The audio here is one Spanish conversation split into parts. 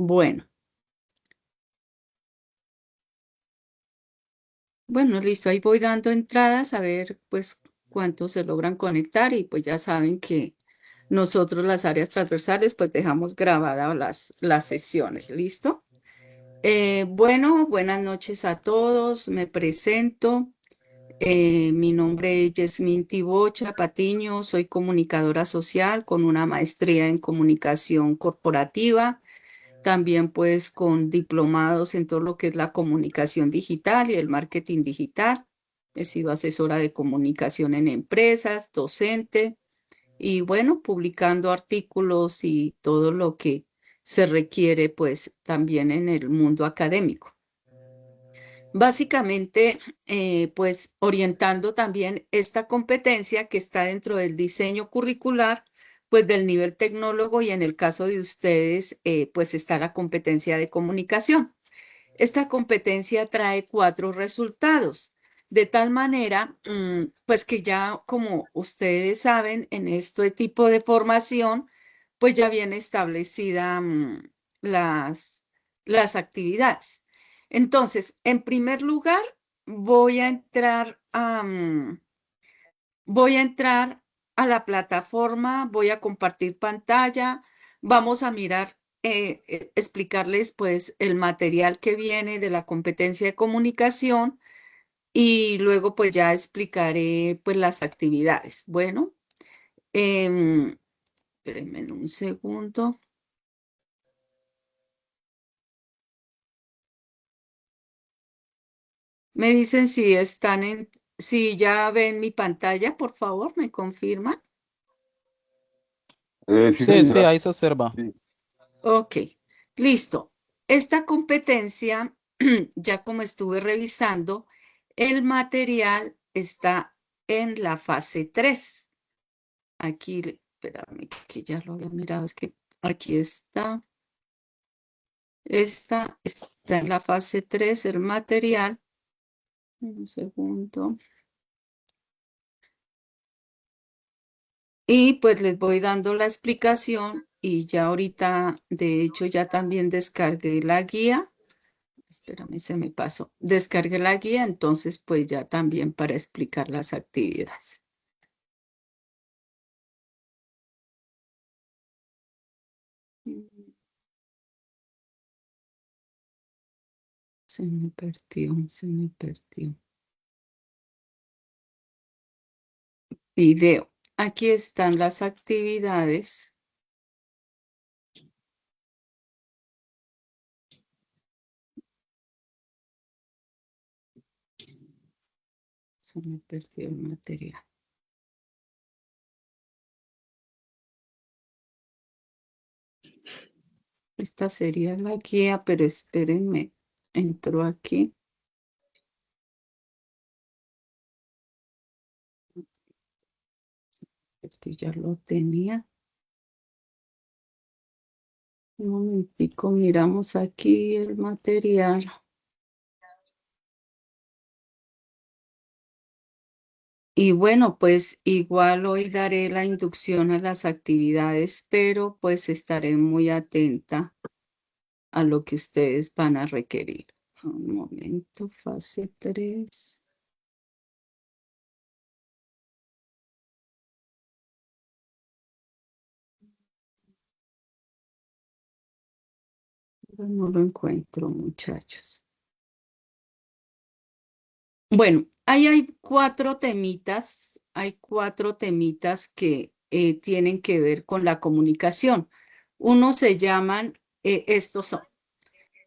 Bueno, bueno, listo. Ahí voy dando entradas a ver pues cuántos se logran conectar y pues ya saben que nosotros las áreas transversales pues dejamos grabadas las sesiones. ¿Listo? Bueno, buenas noches a todos. Me presento. Mi nombre es Yasmín Tibocha Patiño. Soy comunicadora social con una maestría en comunicación corporativa. También pues con diplomados en todo lo que es la comunicación digital y el marketing digital. He sido asesora de comunicación en empresas, docente y bueno, publicando artículos y todo lo que se requiere pues también en el mundo académico. Básicamente, pues orientando también esta competencia que está dentro del diseño curricular, pues del nivel tecnólogo y en el caso de ustedes, pues está la competencia de comunicación. Esta competencia trae 4 resultados, de tal manera, pues que ya como ustedes saben, en este tipo de formación, pues ya viene establecida, las, las actividades. Entonces, en primer lugar, voy a entrar a, voy a entrar a la plataforma, voy a compartir pantalla, vamos a mirar, explicarles pues el material que viene de la competencia de comunicación y luego pues ya explicaré pues las actividades. Bueno, espérenme un segundo. Me dicen si están si ya ven mi pantalla, por favor, me confirman. Sí, Sí, sí, señora. ahí se observa. Sí. Ok, listo. Esta competencia, ya como estuve revisando, el material está en la fase 3. Aquí, espérame, que ya lo había mirado, es que aquí está. Esta está en la fase 3, el material. Un segundo. Y pues les voy dando la explicación y ya ahorita, de hecho, ya también descargué la guía. Espérame, se me pasó. Descargué la guía, entonces pues ya también para explicar las actividades. Mm, Se me perdió, se me perdió. Video. Aquí están las actividades. Se me perdió el material. Esta sería la guía, pero espérenme. Entró aquí. Este ya lo tenía. Un momentico, miramos aquí el material. Y bueno, pues igual hoy daré la inducción a las actividades, pero pues estaré muy atenta a lo que ustedes van a requerir. Un momento, fase 3. No lo encuentro, muchachos. Bueno, ahí hay 4 temitas que tienen que ver con la comunicación. Uno se llaman, estos son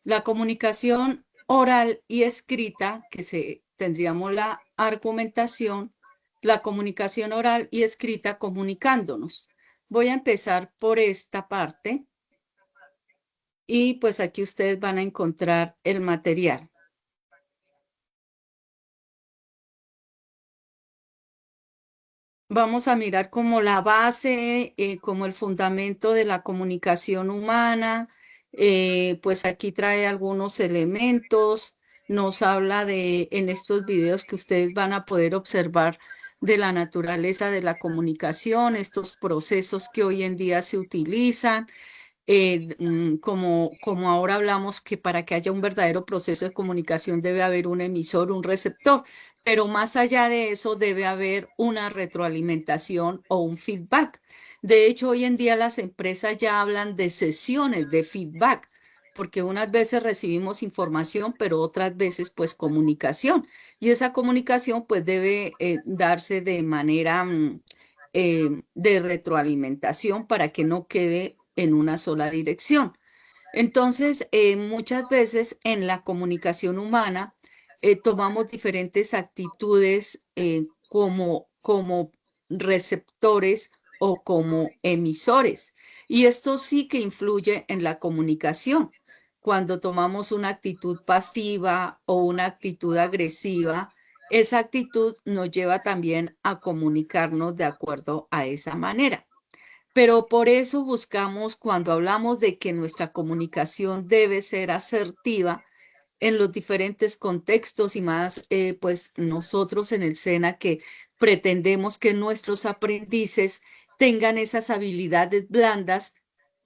la comunicación oral y escrita, que tendríamos la argumentación, la comunicación oral y escrita comunicándonos. Voy a empezar por esta parte y pues aquí ustedes van a encontrar el material. Vamos a mirar como la base, como el fundamento de la comunicación humana. Pues aquí trae algunos elementos, nos habla en estos videos que ustedes van a poder observar de la naturaleza de la comunicación, estos procesos que hoy en día se utilizan. como ahora hablamos que para que haya un verdadero proceso de comunicación debe haber un emisor, un receptor, pero más allá de eso debe haber una retroalimentación o un feedback. De hecho, hoy en día las empresas ya hablan de sesiones de feedback, porque unas veces recibimos información, pero otras veces pues comunicación. Y esa comunicación pues debe darse de manera de retroalimentación para que no quede en una sola dirección. Entonces, muchas veces en la comunicación humana tomamos diferentes actitudes como receptores o como emisores. Y esto sí que influye en la comunicación. Cuando tomamos una actitud pasiva o una actitud agresiva, esa actitud nos lleva también a comunicarnos de acuerdo a esa manera. Pero por eso buscamos, cuando hablamos de que nuestra comunicación debe ser asertiva en los diferentes contextos y más, pues nosotros en el SENA que pretendemos que nuestros aprendices tengan esas habilidades blandas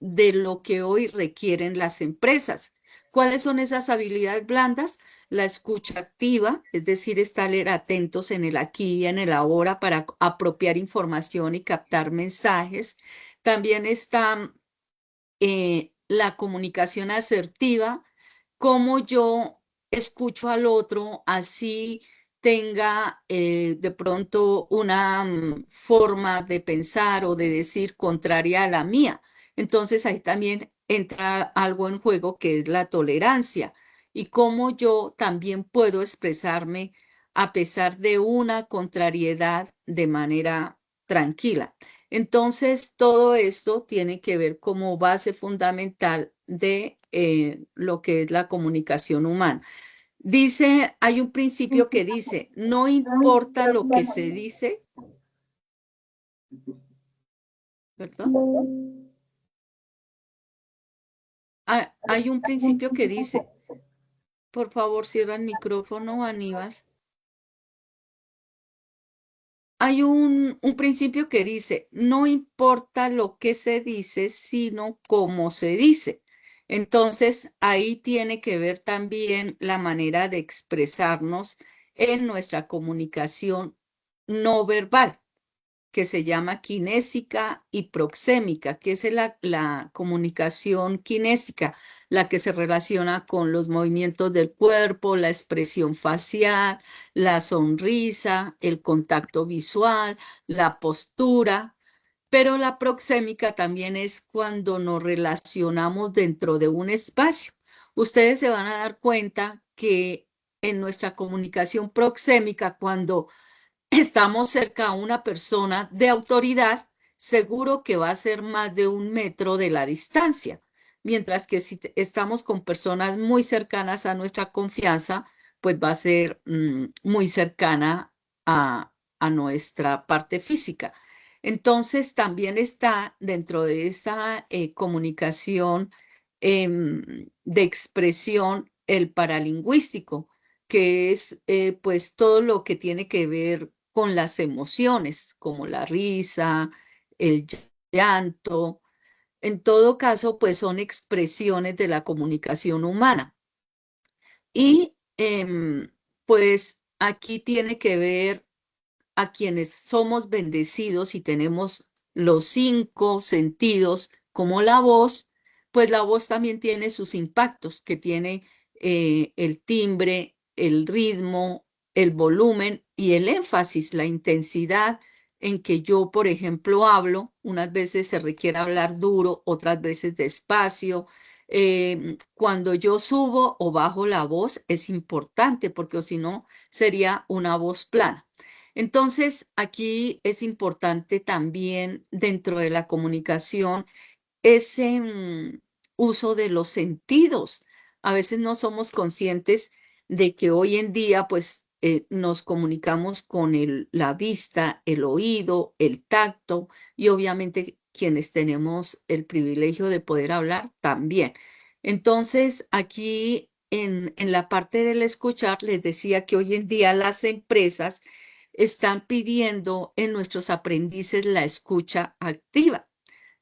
de lo que hoy requieren las empresas. ¿Cuáles son esas habilidades blandas? La escucha activa, es decir, estar atentos en el aquí y en el ahora para apropiar información y captar mensajes. También está la comunicación asertiva, cómo yo escucho al otro, así tenga de pronto una forma de pensar o de decir contraria a la mía. Entonces ahí también entra algo en juego que es la tolerancia y cómo yo también puedo expresarme a pesar de una contrariedad de manera tranquila. Entonces, todo esto tiene que ver como base fundamental de lo que es la comunicación humana. Dice, hay un principio que dice, no importa lo que se dice, ¿perdón? Hay un principio que dice, por favor, cierra el micrófono, Aníbal. Hay un principio que dice, no importa lo que se dice, sino cómo se dice. Entonces, ahí tiene que ver también la manera de expresarnos en nuestra comunicación no verbal, que se llama kinésica y proxémica, que es la comunicación kinésica, la que se relaciona con los movimientos del cuerpo, la expresión facial, la sonrisa, el contacto visual, la postura. Pero la proxémica también es cuando nos relacionamos dentro de un espacio. Ustedes se van a dar cuenta que en nuestra comunicación proxémica, cuando estamos cerca a una persona de autoridad, seguro que va a ser más de 1 metro de la distancia. Mientras que si estamos con personas muy cercanas a nuestra confianza, pues va a ser muy cercana a nuestra parte física. Entonces, también está dentro de esa comunicación de expresión el paralingüístico, que es pues todo lo que tiene que ver con las emociones, como la risa, el llanto. En todo caso, pues son expresiones de la comunicación humana. Y pues aquí tiene que ver a quienes somos bendecidos y tenemos los 5 sentidos, como la voz, pues la voz también tiene sus impactos, que tiene el timbre, el ritmo, el volumen y el énfasis, la intensidad en que yo, por ejemplo, hablo. Unas veces se requiere hablar duro, otras veces despacio. Cuando yo subo o bajo la voz es importante porque si no sería una voz plana. Entonces, aquí es importante también dentro de la comunicación ese uso de los sentidos. A veces no somos conscientes de que hoy en día, pues, nos comunicamos con la vista, el oído, el tacto y obviamente quienes tenemos el privilegio de poder hablar también. Entonces, aquí en la parte del escuchar, les decía que hoy en día las empresas están pidiendo en nuestros aprendices la escucha activa.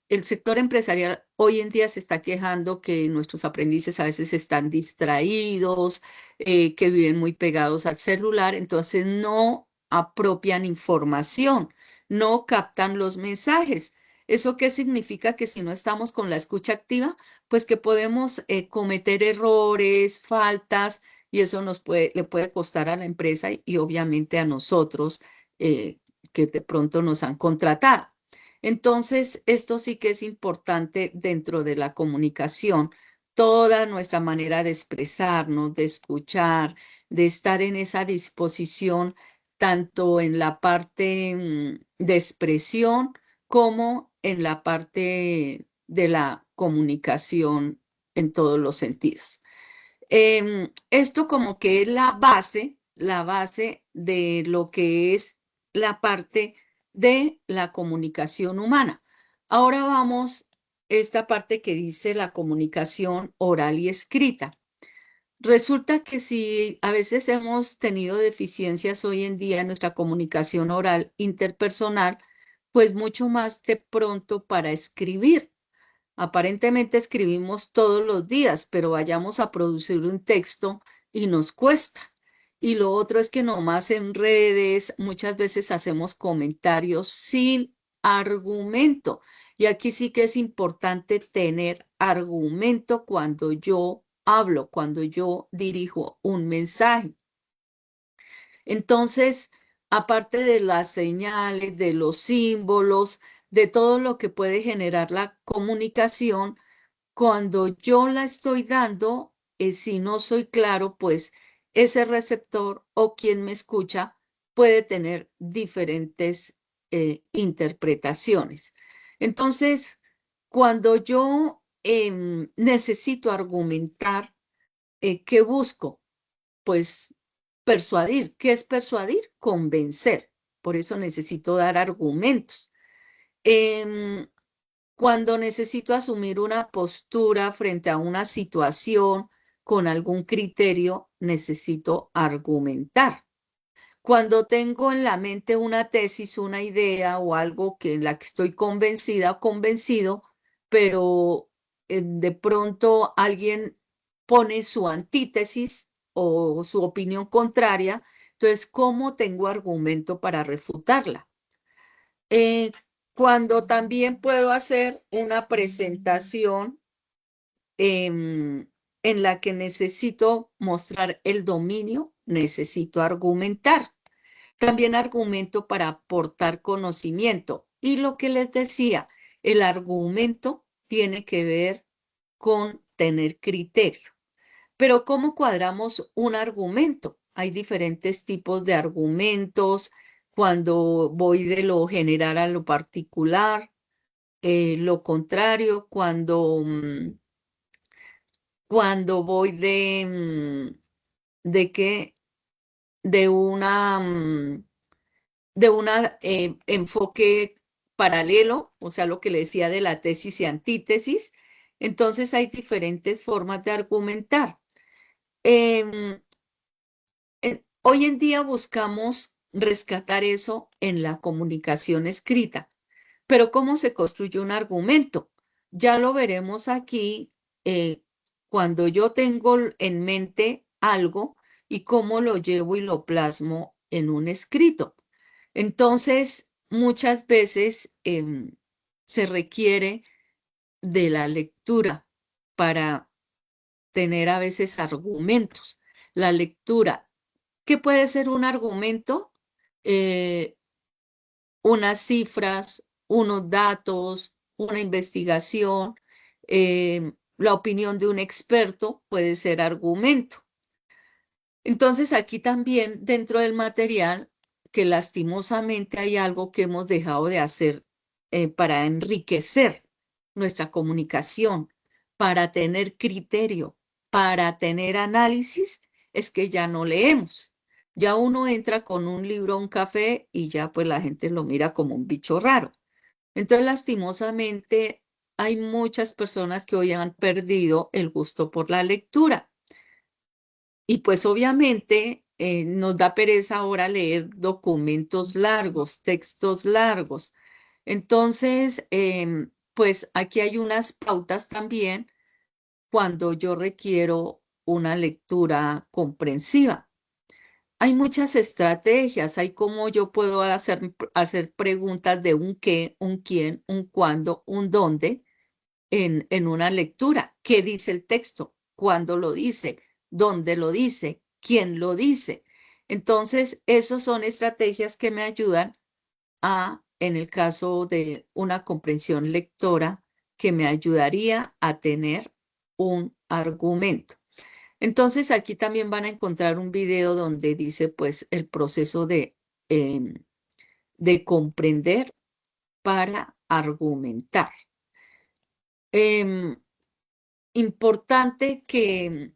el sector empresarial hoy en día se está quejando que nuestros aprendices a veces están distraídos, que viven muy pegados al celular, entonces no apropian información, no captan los mensajes. ¿Eso qué significa? Que si no estamos con la escucha activa, pues que podemos cometer errores, faltas, y eso le puede costar a la empresa y obviamente a nosotros que de pronto nos han contratado. Entonces, esto sí que es importante dentro de la comunicación, toda nuestra manera de expresarnos, de escuchar, de estar en esa disposición, tanto en la parte de expresión como en la parte de la comunicación en todos los sentidos. Esto como que es la base de lo que es la parte de la comunicación humana. Ahora vamos esta parte que dice la comunicación oral y escrita. Resulta que si a veces hemos tenido deficiencias hoy en día en nuestra comunicación oral interpersonal, pues mucho más de pronto para escribir. Aparentemente escribimos todos los días, pero vayamos a producir un texto y nos cuesta. Y lo otro es que nomás en redes muchas veces hacemos comentarios sin argumento. Y aquí sí que es importante tener argumento cuando yo hablo, cuando yo dirijo un mensaje. Entonces, aparte de las señales, de los símbolos, de todo lo que puede generar la comunicación, cuando yo la estoy dando, si no soy claro, pues ese receptor o quien me escucha puede tener diferentes interpretaciones. Entonces, cuando yo necesito argumentar, ¿qué busco? Pues persuadir. ¿Qué es persuadir? Convencer. Por eso necesito dar argumentos. Em, Cuando necesito asumir una postura frente a una situación con algún criterio, necesito argumentar. Cuando tengo en la mente una tesis, una idea o algo que en la que estoy convencida o convencido, pero de pronto alguien pone su antítesis o su opinión contraria, entonces, ¿cómo tengo argumento para refutarla? Eh, Cuando también puedo hacer una presentación en la que necesito mostrar el dominio, necesito argumentar. También argumento para aportar conocimiento. Y lo que les decía, el argumento tiene que ver con tener criterio. Pero ¿cómo cuadramos un argumento? Hay diferentes tipos de argumentos. Cuando voy de lo general a lo particular, lo contrario, cuando voy de que de una enfoque paralelo, o sea, lo que le decía de la tesis y antítesis, entonces hay diferentes formas de argumentar. Em, Hoy en día buscamos rescatar eso en la comunicación escrita, pero ¿cómo se construye un argumento? Ya lo veremos aquí cuando yo tengo en mente algo y cómo lo llevo y lo plasmo en un escrito. Entonces, muchas veces se requiere de la lectura para tener a veces argumentos. La lectura, ¿qué puede ser un argumento? Eh, unas cifras, unos datos, una investigación, la opinión de un experto puede ser argumento. Entonces, aquí también dentro del material, que lastimosamente hay algo que hemos dejado de hacer para enriquecer nuestra comunicación, para tener criterio, para tener análisis, es que ya no leemos. Ya uno entra con un libro a un café y ya pues la gente lo mira como un bicho raro. Entonces, lastimosamente, hay muchas personas que hoy han perdido el gusto por la lectura. Y pues obviamente nos da pereza ahora leer documentos largos, textos largos. Entonces, pues aquí hay unas pautas también cuando yo requiero una lectura comprensiva. Hay muchas estrategias, hay cómo yo puedo hacer preguntas de un qué, un quién, un cuándo, un dónde en una lectura. ¿Qué dice el texto? ¿Cuándo lo dice? ¿Dónde lo dice? ¿Quién lo dice? Entonces, esas son estrategias que me ayudan en el caso de una comprensión lectora, que me ayudaría a tener un argumento. Entonces, aquí también van a encontrar un video donde dice, pues, el proceso em, de comprender para argumentar. Em, Importante que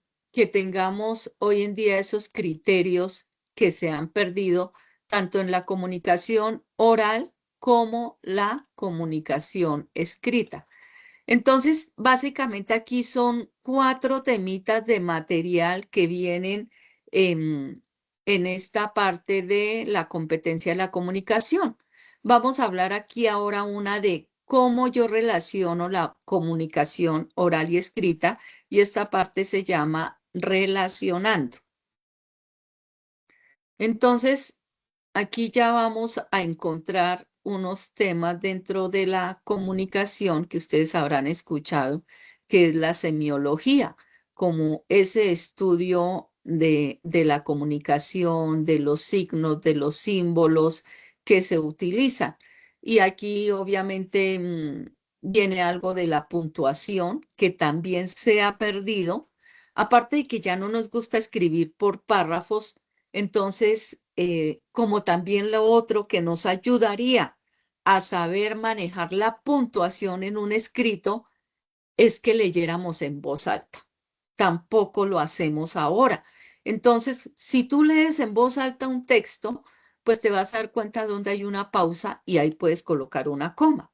tengamos hoy en día esos criterios que se han perdido tanto en la comunicación oral como la comunicación escrita. Entonces, básicamente aquí son 4 temitas de material que vienen em, en esta parte de la competencia de la comunicación. Vamos a hablar aquí ahora una de cómo yo relaciono la comunicación oral y escrita, y esta parte se llama relacionando. Entonces, aquí ya vamos a encontrar unos temas dentro de la comunicación que ustedes habrán escuchado, que es la semiología, como ese estudio de la comunicación, de los signos, de los símbolos que se utilizan. Y aquí obviamente viene algo de la puntuación que también se ha perdido, aparte de que ya no nos gusta escribir por párrafos. Entonces, como también lo otro que nos ayudaría a saber manejar la puntuación en un escrito es que leyéramos en voz alta. Tampoco lo hacemos ahora. Entonces, si tú lees en voz alta un texto, pues te vas a dar cuenta donde hay una pausa y ahí puedes colocar una coma.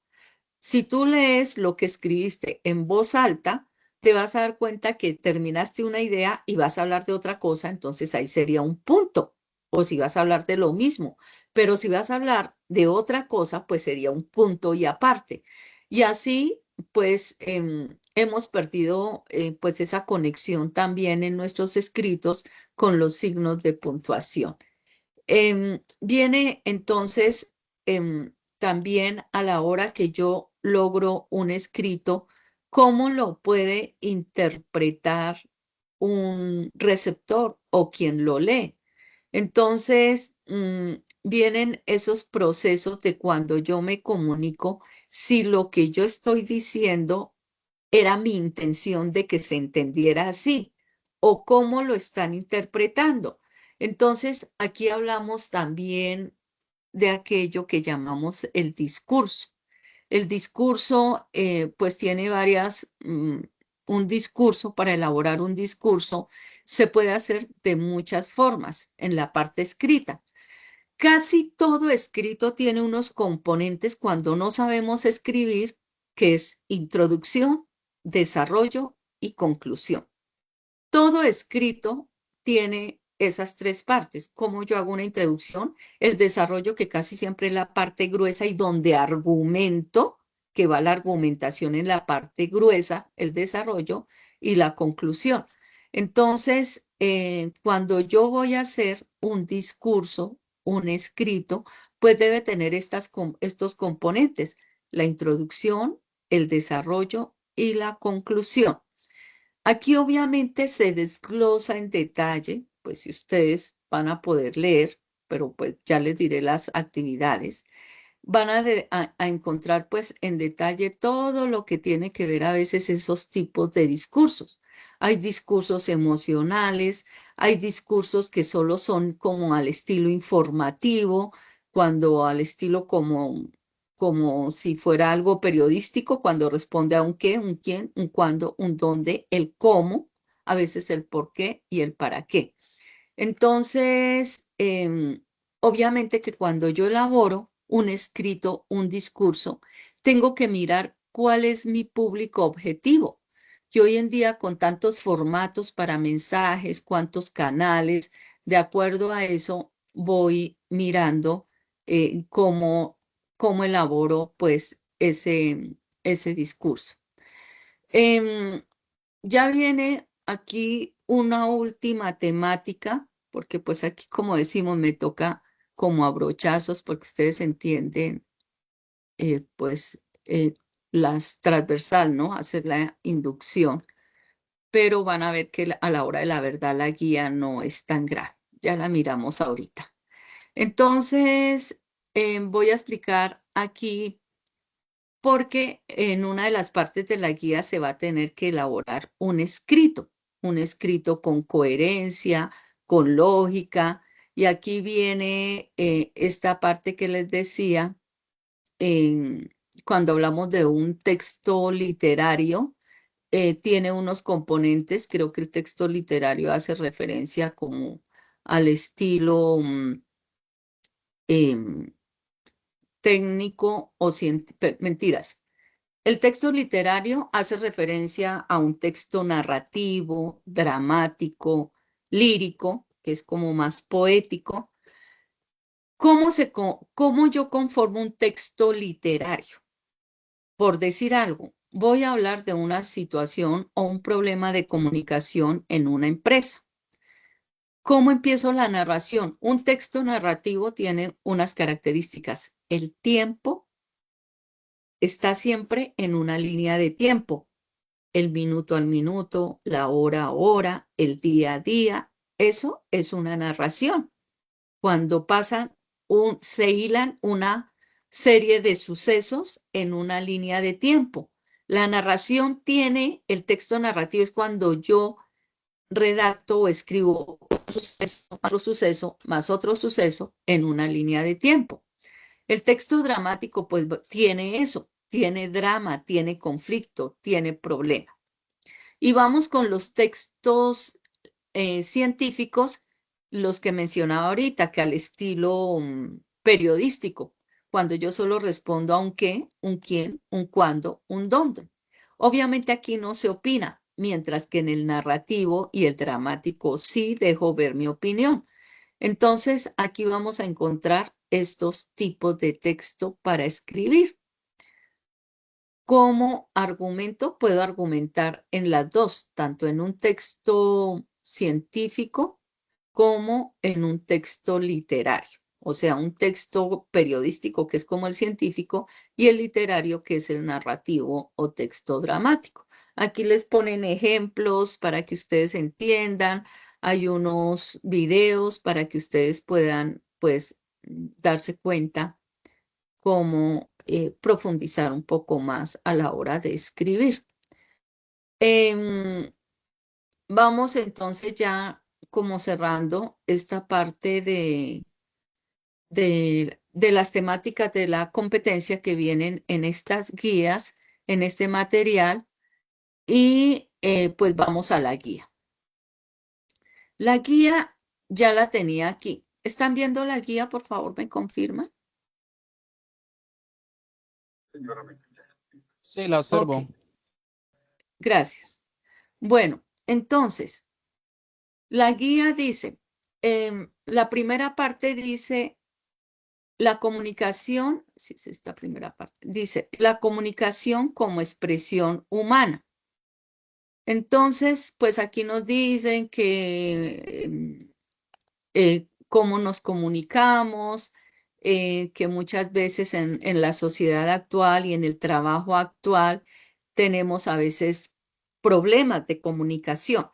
Si tú lees lo que escribiste en voz alta, te vas a dar cuenta que terminaste una idea y vas a hablar de otra cosa, entonces ahí sería un punto. O si vas a hablar de lo mismo, pero si vas a hablar de otra cosa, pues sería un punto y aparte. Y así, pues, hemos perdido pues esa conexión también en nuestros escritos con los signos de puntuación. Viene entonces también a la hora que yo logro un escrito, cómo lo puede interpretar un receptor o quien lo lee. Entonces, vienen esos procesos de cuando yo me comunico, si lo que yo estoy diciendo era mi intención de que se entendiera así o cómo lo están interpretando. Entonces, aquí hablamos también de aquello que llamamos el discurso. El discurso, pues tiene un discurso, para elaborar un discurso, se puede hacer de muchas formas en la parte escrita. Casi todo escrito tiene unos componentes cuando no sabemos escribir, que es introducción, desarrollo y conclusión. Todo escrito tiene esas 3 partes. Como yo hago una introducción, el desarrollo, que casi siempre es la parte gruesa y donde argumento, que va la argumentación en la parte gruesa, el desarrollo y la conclusión. Entonces, cuando yo voy a hacer un discurso, un escrito, pues debe tener estos componentes: la introducción, el desarrollo y la conclusión. Aquí obviamente se desglosa en detalle, pues si ustedes van a poder leer, pero pues ya les diré las actividades, van a encontrar pues en detalle todo lo que tiene que ver a veces esos tipos de discursos. Hay discursos emocionales, hay discursos que solo son como al estilo informativo, cuando al estilo como si fuera algo periodístico, cuando responde a un qué, un quién, un cuándo, un dónde, el cómo, a veces el por qué y el para qué. Entonces, obviamente que cuando yo elaboro un escrito, un discurso, tengo que mirar cuál es mi público objetivo. Que hoy en día, con tantos formatos para mensajes, cuántos canales, de acuerdo a eso, voy mirando cómo elaboro pues ese discurso. Ya viene aquí una última temática, porque pues aquí, como decimos, me toca como a brochazos, porque ustedes entienden, pues, las transversal, ¿no? Hacer la inducción, pero van a ver que a la hora de la verdad la guía no es tan grave. Ya la miramos ahorita. Entonces, voy a explicar aquí porque en una de las partes de la guía se va a tener que elaborar un escrito con coherencia, con lógica. Y aquí viene esta parte que les decía, en- cuando hablamos de un texto literario, tiene unos componentes, creo que el texto literario hace referencia como al estilo em, técnico o científico, mentiras. El texto literario hace referencia a un texto narrativo, dramático, lírico, que es como más poético. ¿Cómo yo conformo un texto literario? Por decir algo, voy a hablar de una situación o un problema de comunicación en una empresa. ¿Cómo empiezo la narración? Un texto narrativo tiene unas características. El tiempo está siempre en una línea de tiempo. El minuto al minuto, la hora a hora, el día a día. Eso es una narración. Cuando se hilan una serie de sucesos en una línea de tiempo. La narración tiene, el texto narrativo es cuando yo redacto o escribo otro suceso más otro suceso en una línea de tiempo. El texto dramático pues tiene eso, tiene drama, tiene conflicto, tiene problema. Y vamos con los textos científicos, los que mencionaba ahorita, que al estilo periodístico, cuando yo solo respondo a un qué, un quién, un cuándo, un dónde. Obviamente aquí no se opina, mientras que en el narrativo y el dramático sí dejo ver mi opinión. Entonces, aquí vamos a encontrar estos tipos de texto para escribir. Como argumento, puedo argumentar en las dos, tanto en un texto científico como en un texto literario. O sea, un texto periodístico que es como el científico y el literario que es el narrativo o texto dramático. Aquí les ponen ejemplos para que ustedes entiendan. Hay unos videos para que ustedes puedan, pues, darse cuenta cómo profundizar un poco más a la hora de escribir. Em, Vamos entonces ya como cerrando esta parte de las temáticas de la competencia que vienen en estas guías, en este material, y pues vamos a la guía. La guía ya la tenía aquí. ¿Están viendo la guía? Por favor, me confirman. Sí, la Ok, observo. gracias. Bueno, entonces, la guía dice, la primera parte dice, la comunicación, sí, es esta primera parte, dice, la comunicación como expresión humana. Entonces, pues aquí nos dicen que cómo nos comunicamos, que muchas veces en la sociedad actual y en el trabajo actual tenemos a veces problemas de comunicación.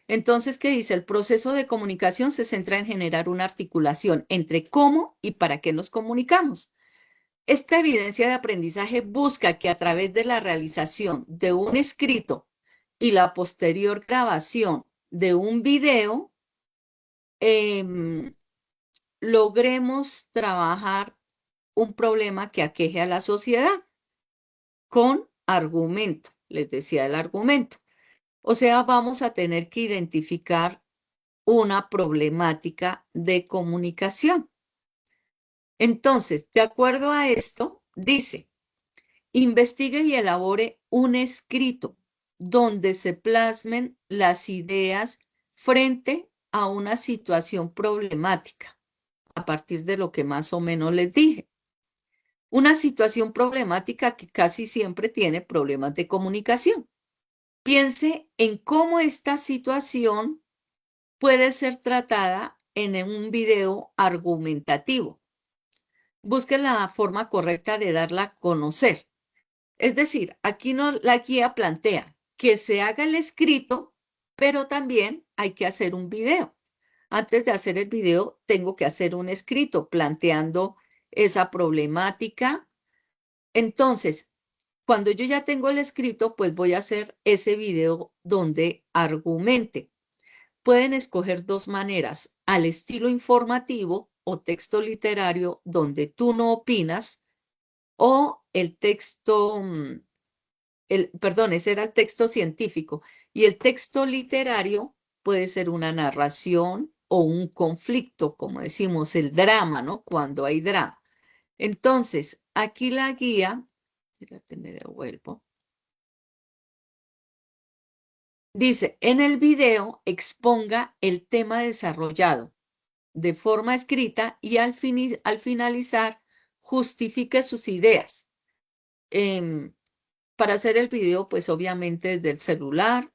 Entonces, ¿qué dice? El proceso de comunicación se centra en generar una articulación entre cómo y para qué nos comunicamos. Esta evidencia de aprendizaje busca que a través de la realización de un escrito y la posterior grabación de un video, em, logremos trabajar un problema que aqueje a la sociedad con argumento, les decía el argumento. O sea, vamos a tener que identificar una problemática de comunicación. Entonces, de acuerdo a esto, dice, investigue y elabore un escrito donde se plasmen las ideas frente a una situación problemática, a partir de lo que más o menos les dije. Una situación problemática que casi siempre tiene problemas de comunicación. Piense en cómo esta situación puede ser tratada en un video argumentativo. Busque la forma correcta de darla a conocer. Es decir, aquí no, la guía plantea que se haga el escrito, pero también hay que hacer un video. Antes de hacer el video, tengo que hacer un escrito planteando esa problemática. Entonces, cuando yo ya tengo el escrito, pues voy a hacer ese video donde argumente. Pueden escoger dos maneras, al estilo informativo o texto literario donde tú no opinas, o el texto, perdón, ese era el texto científico. Y el texto literario puede ser una narración o un conflicto, como decimos, el drama, ¿no? Cuando hay drama. Entonces, aquí la guía, espérate, me devuelvo. Dice, en el video exponga el tema desarrollado de forma escrita y al finalizar justifique sus ideas. Em, para hacer el video, pues obviamente desde el celular.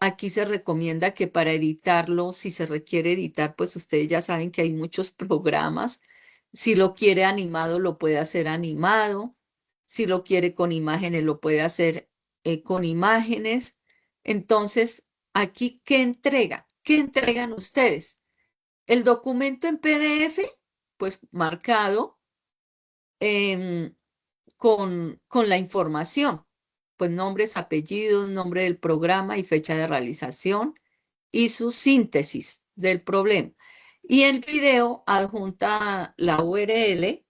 Aquí se recomienda que para editarlo, si se requiere editar, pues ustedes ya saben que hay muchos programas. Si lo quiere animado, lo puede hacer animado. Si lo quiere con imágenes, lo puede hacer con imágenes. Entonces, aquí, ¿qué entrega? ¿Qué entregan ustedes? El documento en PDF, pues marcado em, con la información, pues nombres, apellidos, nombre del programa y fecha de realización y su síntesis del problema. Y el video adjunta la URL,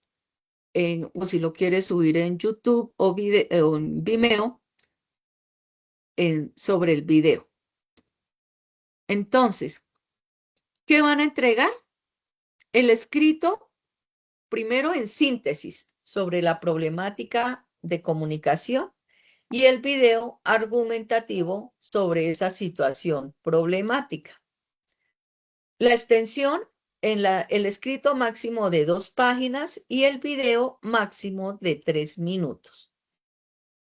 o si lo quieres subir en YouTube o en Vimeo, sobre el video. Entonces, ¿qué van a entregar? El escrito, primero en síntesis, sobre la problemática de comunicación y el video argumentativo sobre esa situación problemática. La extensión el escrito máximo de 2 páginas y el video máximo de 3 minutos.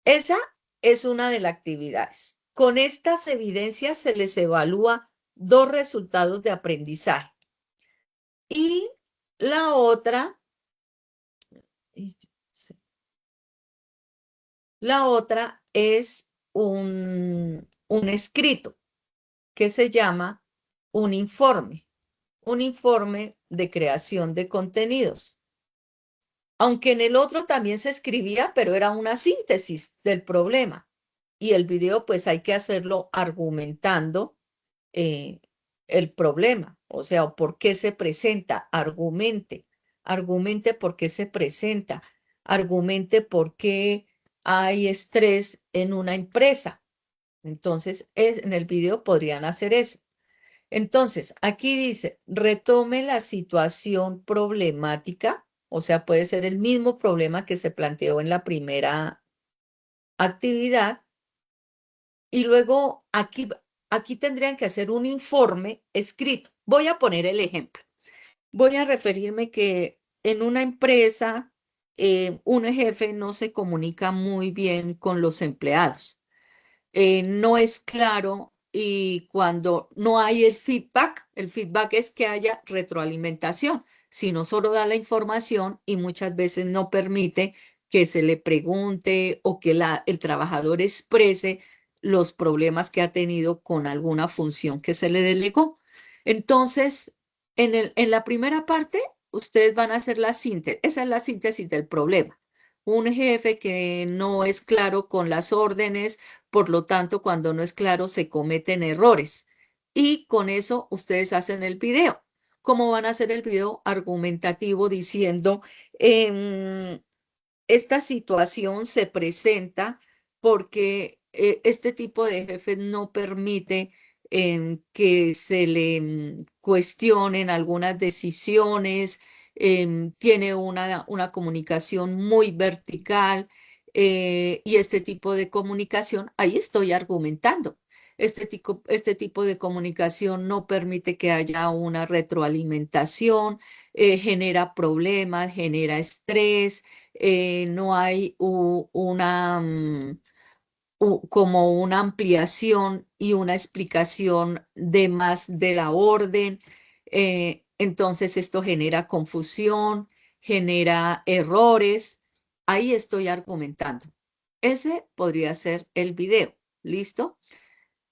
Esa es una de las actividades. Con estas evidencias se les evalúa 2 resultados de aprendizaje. Y la otra, es un escrito que se llama un informe de creación de contenidos. Aunque en el otro también se escribía, pero era una síntesis del problema. Y el video, pues hay que hacerlo argumentando eh, el problema, o sea, por qué se presenta, argumente por qué se presenta, argumente por qué hay estrés en una empresa. Entonces, en el video podrían hacer eso. Entonces, aquí dice, retome la situación problemática, o sea, puede ser el mismo problema que se planteó en la primera actividad, y luego aquí tendrían que hacer un informe escrito. Voy a poner el ejemplo. Voy a referirme que en una empresa, un jefe no se comunica muy bien con los empleados. No es claro y cuando no hay el feedback es que haya retroalimentación, sino solo da la información y muchas veces no permite que se le pregunte o que el trabajador exprese los problemas que ha tenido con alguna función que se le delegó. Entonces, en la primera parte, ustedes van a hacer la síntesis, esa es la síntesis del problema. Un jefe que no es claro con las órdenes, por lo tanto, cuando no es claro, se cometen errores. Y con eso ustedes hacen el video. ¿Cómo van a hacer el video argumentativo diciendo, esta situación se presenta porque este tipo de jefes no permite que se le cuestionen algunas decisiones, tiene una comunicación muy vertical, y este tipo de comunicación, ahí estoy argumentando. Este tipo de comunicación no permite que haya una retroalimentación, genera problemas, genera estrés, no hay como una ampliación y una explicación de más de la orden. Entonces esto genera confusión, genera errores. Ahí estoy argumentando. Ese podría ser el video. ¿Listo?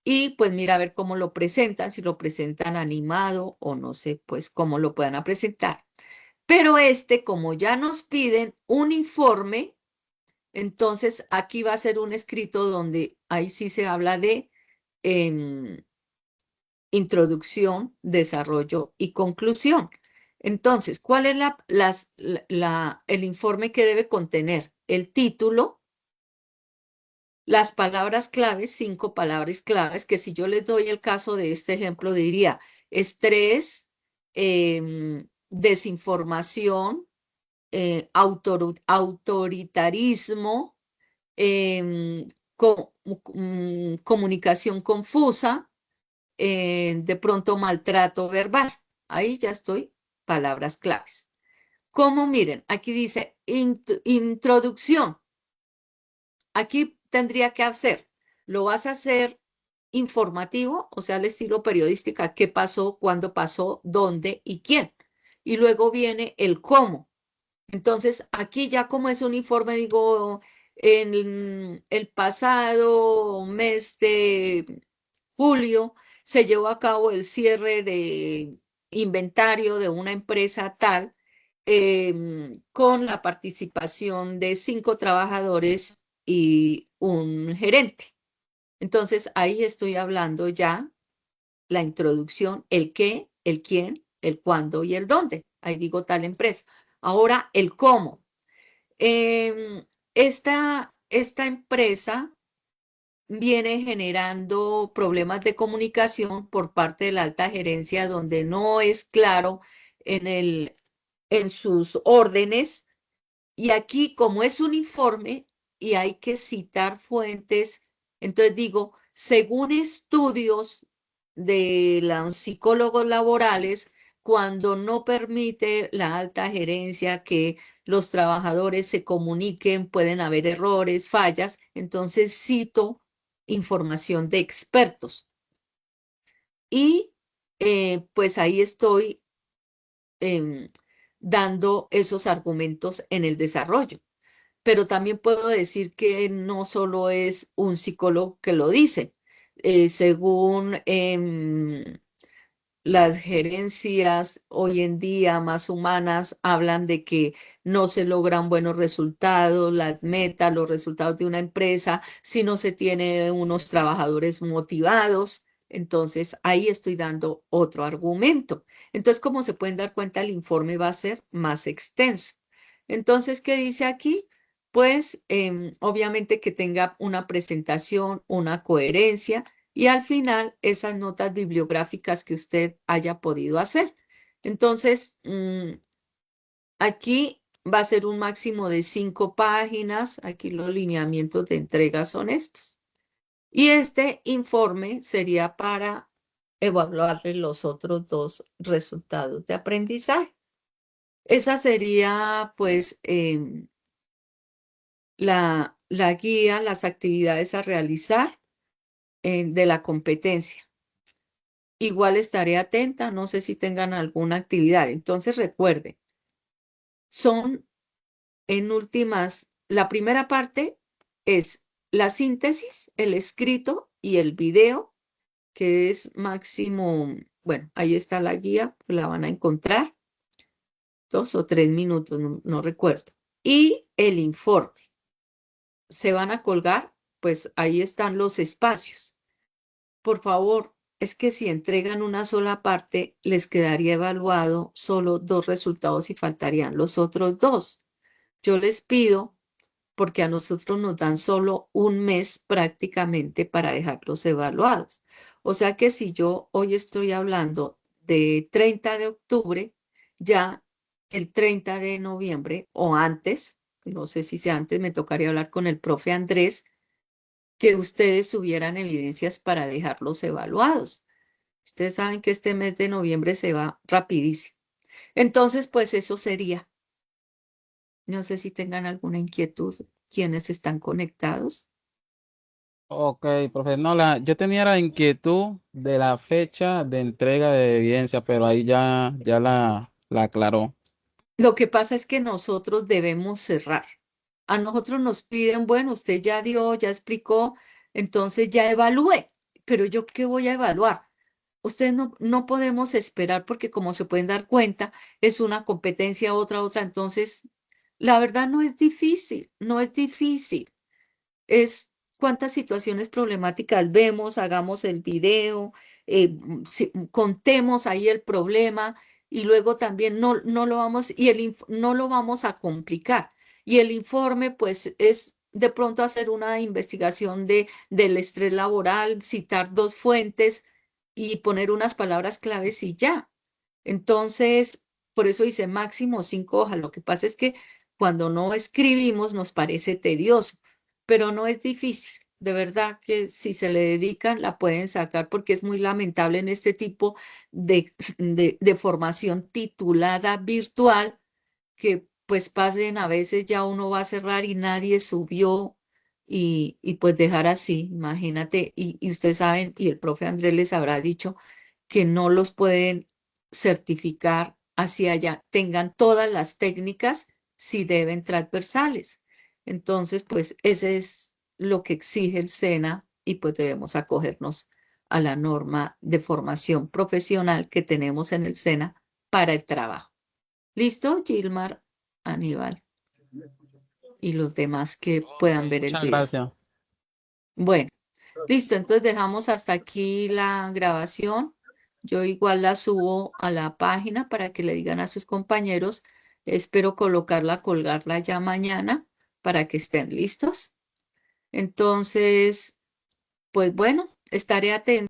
Y pues mira a ver cómo lo presentan, si lo presentan animado o no sé, pues cómo lo puedan presentar. Pero como ya nos piden un informe, entonces aquí va a ser un escrito donde ahí sí se habla de em, introducción, desarrollo y conclusión. Entonces, ¿cuál es el informe que debe contener? El título, las palabras claves, 5 palabras claves, que si yo les doy el caso de este ejemplo, diría estrés, desinformación, autoritarismo, em, comunicación confusa, de pronto maltrato verbal. Ahí ya estoy, palabras claves. Como miren, aquí dice introducción. Aquí tendría que hacer, lo vas a hacer informativo, o sea, al estilo periodística, qué pasó, cuándo pasó, dónde y quién. Y luego viene el cómo. Entonces, aquí ya como es un informe, digo, en el pasado mes de julio se llevó a cabo el cierre de inventario de una empresa tal, con la participación de 5 trabajadores y un gerente. Entonces, ahí estoy hablando ya la introducción, el qué, el quién, el cuándo y el dónde. Ahí digo tal empresa. Ahora, el cómo. Esta empresa viene generando problemas de comunicación por parte de la alta gerencia, donde no es claro en sus órdenes. Y aquí, como es un informe y hay que citar fuentes, entonces digo, según estudios de los psicólogos laborales, cuando no permite la alta gerencia que los trabajadores se comuniquen, pueden haber errores, fallas, entonces cito información de expertos. Y pues ahí estoy em, dando esos argumentos en el desarrollo. Pero también puedo decir que no solo es un psicólogo que lo dice. Según las gerencias hoy en día más humanas hablan de que no se logran buenos resultados, las metas, los resultados de una empresa, si no se tiene unos trabajadores motivados. Entonces, ahí estoy dando otro argumento. Entonces, como se pueden dar cuenta, el informe va a ser más extenso. Entonces, ¿qué dice aquí? Pues, obviamente que tenga una presentación, una coherencia y al final esas notas bibliográficas que usted haya podido hacer. Entonces, aquí va a ser un máximo de 5 páginas. Aquí los lineamientos de entrega son estos. Y este informe sería para evaluarle los otros 2 resultados de aprendizaje. Esa sería, pues, la guía, las actividades a realizar de la competencia. Igual estaré atenta, no sé si tengan alguna actividad. Entonces recuerden, son en últimas, la primera parte es la síntesis, el escrito y el video, que es máximo, bueno, ahí está la guía, la van a encontrar, 2 o 3 minutos, no recuerdo. Y el informe, se van a colgar, pues ahí están los espacios. Por favor, es que si entregan una sola parte, les quedaría evaluado solo 2 resultados y faltarían los otros 2. Yo les pido, porque a nosotros nos dan solo un mes prácticamente para dejarlos evaluados. O sea que si yo hoy estoy hablando de 30 de octubre, ya el 30 de noviembre o antes, no sé si sea antes, me tocaría hablar con el profe Andrés, que ustedes subieran evidencias para dejarlos evaluados. Ustedes saben que este mes de noviembre se va rapidísimo. Entonces, pues eso sería. No sé si tengan alguna inquietud quienes están conectados. Ok, profe, no, yo tenía la inquietud de la fecha de entrega de evidencia, pero ahí ya la aclaró. Lo que pasa es que nosotros debemos cerrar. A nosotros nos piden, bueno, usted ya dio, ya explicó, entonces ya evalúe. Pero yo, ¿qué voy a evaluar? Ustedes no podemos esperar porque como se pueden dar cuenta, es una competencia, otra. Entonces, la verdad no es difícil, no es difícil. Es cuántas situaciones problemáticas vemos, hagamos el video, contemos ahí el problema y luego también no lo vamos, no lo vamos a complicar. Y el informe, pues, es de pronto hacer una investigación del estrés laboral, citar dos fuentes y poner unas palabras claves y ya. Entonces, por eso dice máximo 5 hojas. Lo que pasa es que cuando no escribimos nos parece tedioso, pero no es difícil. De verdad que si se le dedican la pueden sacar porque es muy lamentable en este tipo de formación titulada virtual que pues pasen a veces ya uno va a cerrar y nadie subió y pues dejar así, imagínate, y ustedes saben, y el profe Andrés les habrá dicho que no los pueden certificar hacia allá, tengan todas las técnicas si deben transversales. Entonces, pues ese es lo que exige el SENA y pues debemos acogernos a la norma de formación profesional que tenemos en el SENA para el trabajo. ¿Listo, Gilmar, Aníbal y los demás que Ok, puedan ver el muchas video? gracias. Bueno, listo, entonces dejamos hasta aquí la grabación. Yo igual la subo a la página para que le digan a sus compañeros. Espero colocarla, colgarla ya mañana para que estén listos. Entonces, pues bueno, estaré atento.